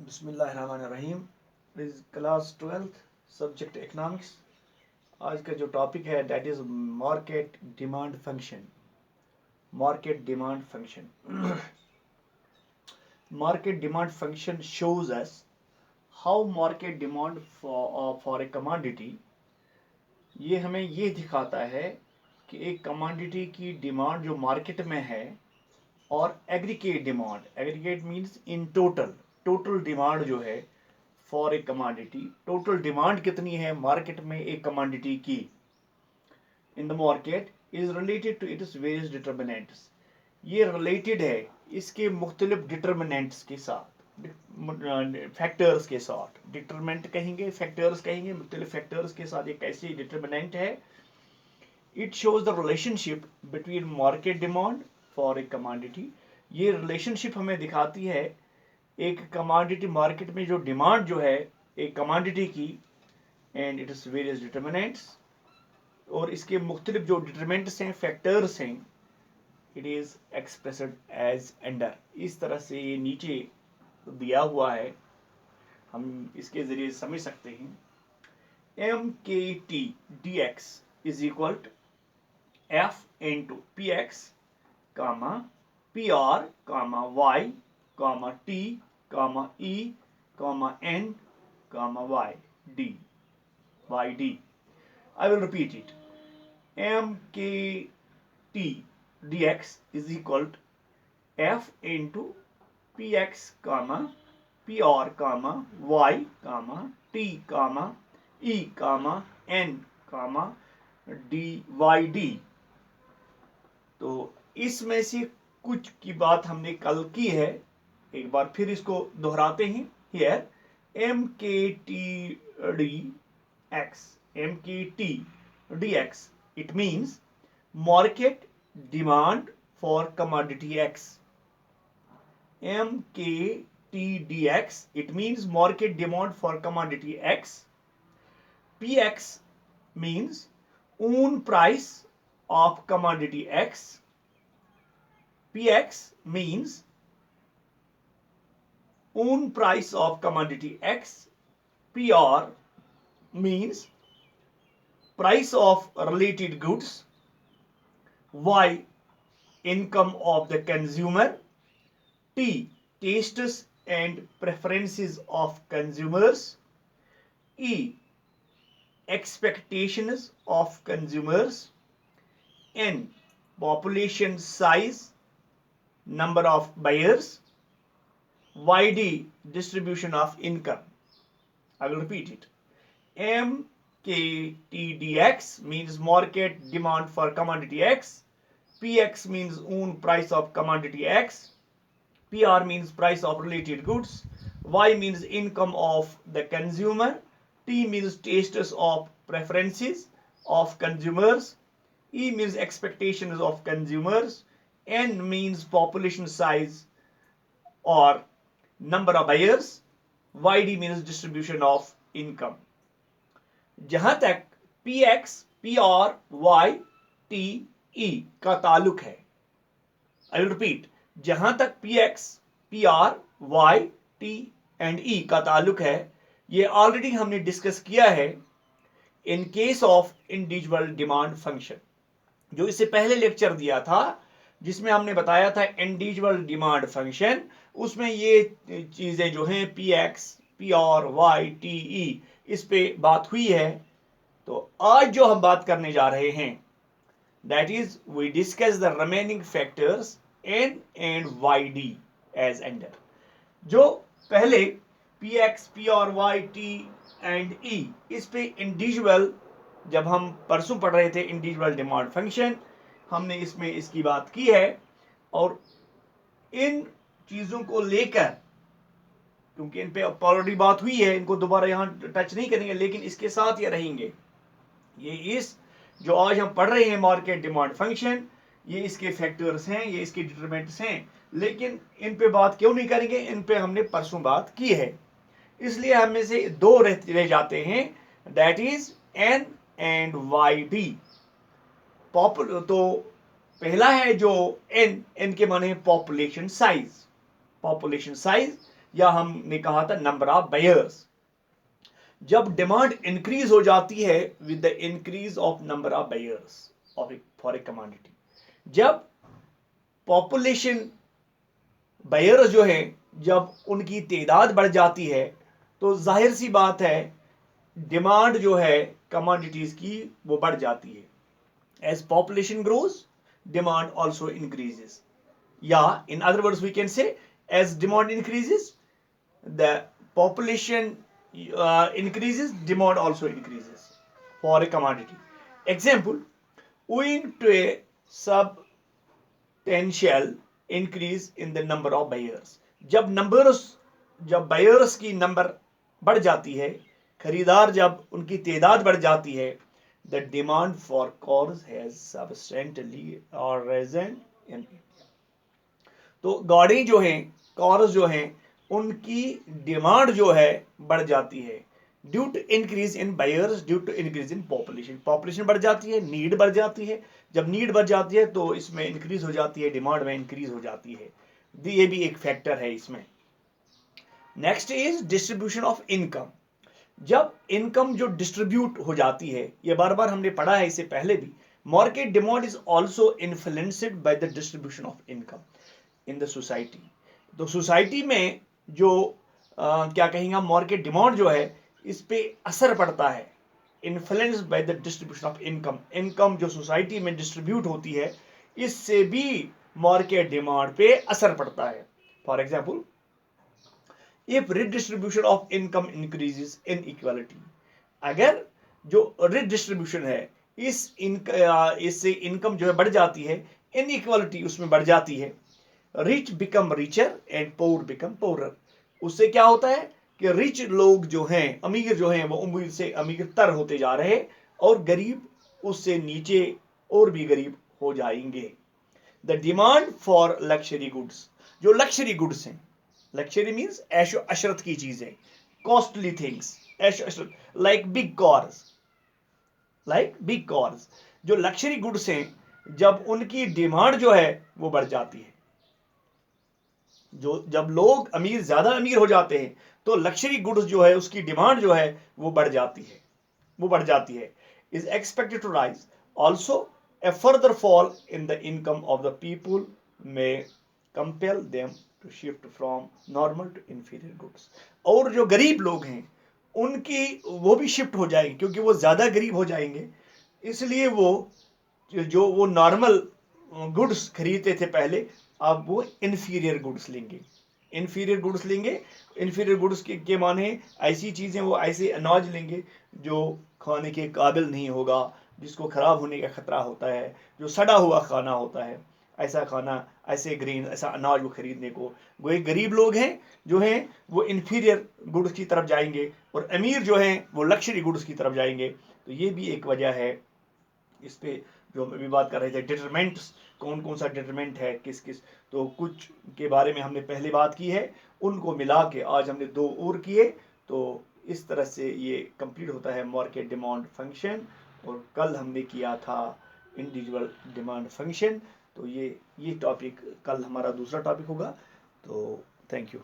बिस्मिल्लाहिर्रहमानिर्रहीम। Is class 12th subject economics. आज का जो टॉपिक है that is market demand function. Market demand function market demand function shows us how market demand for a commodity। ये हमें ये दिखाता है कि एक कमोडिटी की डिमांड जो मार्केट में है और aggregate means in total demand जो है for a commodity, total demand कितनी है मार्केट में एक कमोडिटी की in the market is related to its various determinants. ये रिलेटेड है इसके मुख्तलिफ डिटर्मिनेंट्स के साथ, फैक्टर्स के साथ। डिटरमिनेंट कहेंगे, फैक्टर्स कहेंगे, मुख्तलिफ फैक्टर्स के साथ एक ऐसी डिटर्मिनेंट है। It shows the relationship between market demand for a commodity. ये रिलेशनशिप हमें दिखाती है एक कमोडिटी मार्केट में जो डिमांड जो है एक कमोडिटी की, and it is various determinants, और इसके मुख्तलिफ जो डिटर्मिनेंट्स हैं, फैक्टर्स हैं, it is expressed as under. इस तरह से ये नीचे दिया हुआ है, हम इसके जरिए समझ सकते हैं। M K T D X is equal to F into P X comma P R comma Y comma T comma E comma N comma Y D Y D. I will repeat it. M K T dx is equal to F into Px comma Pr comma Y comma T comma E comma N comma dy d। तो इसमें से कुछ की बात हमने कल की है, एक बार फिर इसको दोहराते हैं। Here M K T D x, M K T dx, it means market demand for commodity x. mkt dx, it means market demand for commodity x. px means own price of commodity x. px means own price of commodity x. pr means price of related goods. Y, income of the consumer. T, tastes and preferences of consumers. E, expectations of consumers. N, population size, number of buyers. YD, distribution of income. I will repeat it. MKTDX means market demand for commodity X. PX means own price of commodity X. PR means price of related goods. Y means income of the consumer. T means tastes of preferences of consumers. E means expectations of consumers. N means population size or number of buyers. YD means distribution of income। जहां तक PX, PR, Y, T, E का ताल्लुक है, I will repeat, जहां तक PX, PR, Y, T and E का ताल्लुक है, ये ऑलरेडी हमने डिस्कस किया है in case of individual demand function, जो इससे पहले लेक्चर दिया था जिसमें हमने बताया था इंडिविजुअल डिमांड फंक्शन। उसमें ये चीजें जो हैं PX, PR, Y, T, E, इस पे बात हुई है। तो आज जो हम बात करने जा रहे हैं that is we discuss the remaining factors N and YD as under. जो पहले PX, PR, Y, T and E, इस पे इंडिविजुअल, जब हम परसों पढ़ रहे थे इंडिविजुअल डिमांड फंक्शन, हमने इसमें इसकी बात की है। और इन चीजों को लेकर, क्योंकि इन पे ऑलरेडी बात हुई है, इनको दोबारा यहां टच नहीं करेंगे, लेकिन इसके साथ ये रहेंगे। ये इस जो आज हम पढ़ रहे हैं मार्केट डिमांड फंक्शन, ये इसके फैक्टर्स हैं, ये इसके डिटरमिनेंट्स हैं, लेकिन इन पे बात क्यों नहीं करेंगे, इन पे हमने परसों बात की है। इसलिए हम में से दो रह जाते हैं, that is N and YD। तो पहला है जो N के माने पॉपुलेशन साइज। पॉपुलेशन साइज या हमने कहा था नंबर ऑफ बायर्स। जब डिमांड इंक्रीज हो जाती है with the increase of number of buyers for a commodity, जब पॉपुलेशन बायर्स जो है जब उनकी तादाद बढ़ जाती है तो जाहिर सी बात है डिमांड जो है कमोडिटीज की वो बढ़ जाती है। As population grows demand also increases, या in other words we can say as demand increases the population increases, demand also increases for a commodity. Example, owing to a substantial increase in the number of buyers, जब buyers की number बढ़ जाती है, खरीदार जब उनकी तादाद बढ़ जाती है, the demand for cars has substantially risen in India. तो गाड़ी जो है, कार्स जो हैं, उनकी डिमांड जो है बढ़ जाती है due to increase in buyers, due to increase in population. Population बढ़ जाती है, नीड बढ़ जाती है, जब नीड बढ़ जाती है तो इसमें इंक्रीज हो जाती है, डिमांड में इंक्रीज हो जाती है। ये भी एक फैक्टर है इसमें। Next is distribution of income. जब इनकम जो डिस्ट्रीब्यूट हो जाती है, ये बार बार हमने पढ़ा है इससे पहले भी, market demand is also influenced by the distribution of income in the society. तो सोसाइटी में जो क्या कहेंगे मार्केट डिमांड जो है इस पे असर पड़ता है, influence by the distribution of income. Income जो सोसाइटी में डिस्ट्रीब्यूट होती है इससे भी मार्केट डिमांड पे असर पड़ता है। For example, if redistribution of income increases inequality, अगर जो रिडिस्ट्रीब्यूशन है इससे इनकम जो है बढ़ जाती है, इनइक्वालिटी उसमें बढ़ जाती है, rich become richer and poor become poorer. उससे क्या होता है कि रिच लोग जो हैं, अमीर जो हैं, वो अमीर से अमीर तर होते जा रहे हैं और गरीब उससे नीचे और भी गरीब हो जाएंगे। The demand for luxury goods, जो लक्जरी गुड्स हैं, लक्जरी मीन्स ऐशो अशरत की चीजें, कॉस्टली थिंग्स, ऐशो अशरत, लाइक बिग कार्स, जो लक्जरी गुड्स हैं जब उनकी डिमांड जो है वो बढ़ जाती है, जो जब लोग ज्यादा अमीर हो जाते हैं तो लक्जरी गुड्स जो है उसकी डिमांड जो है वो बढ़ जाती है is expected to rise. Also a further fall in the income of the people may compel them to shift from normal to inferior goods. और जो गरीब लोग हैं उनकी वो भी शिफ्ट हो जाएंगे, क्योंकि वो ज्यादा गरीब हो जाएंगे, इसलिए वो नॉर्मल गुड्स खरीदते थे पहले, अब वो इन्फीरियर गुड्स लेंगे। इन्फीरियर गुड्स के माने ऐसी चीजें, वो ऐसे अनाज लेंगे जो खाने के काबिल नहीं होगा, जिसको खराब होने का खतरा होता है, जो सड़ा हुआ खाना होता है, ऐसा खाना, ऐसे ग्रेन, ऐसा अनाज वो खरीदने को वो एक गरीब लोग हैं जो हैं वो इन्फीरियर गुड्स की तरफ जाएंगे, और अमीर जो हैं वो लक्जरी गुड्स की तरफ जाएंगे। तो ये भी एक वजह है। इस पे जो हम अभी बात कर रहे थे, डिटरमेंट्स, कौन कौन सा डिटरमेंट है, किस किस, तो कुछ के बारे में हमने पहले बात की है, उनको मिला के आज हमने 2 और किए। तो इस तरह से ये कंप्लीट होता है मार्केट डिमांड फंक्शन, और कल हमने किया था इंडिविजुअल डिमांड फंक्शन। तो ये टॉपिक कल हमारा दूसरा टॉपिक होगा। तो थैंक यू।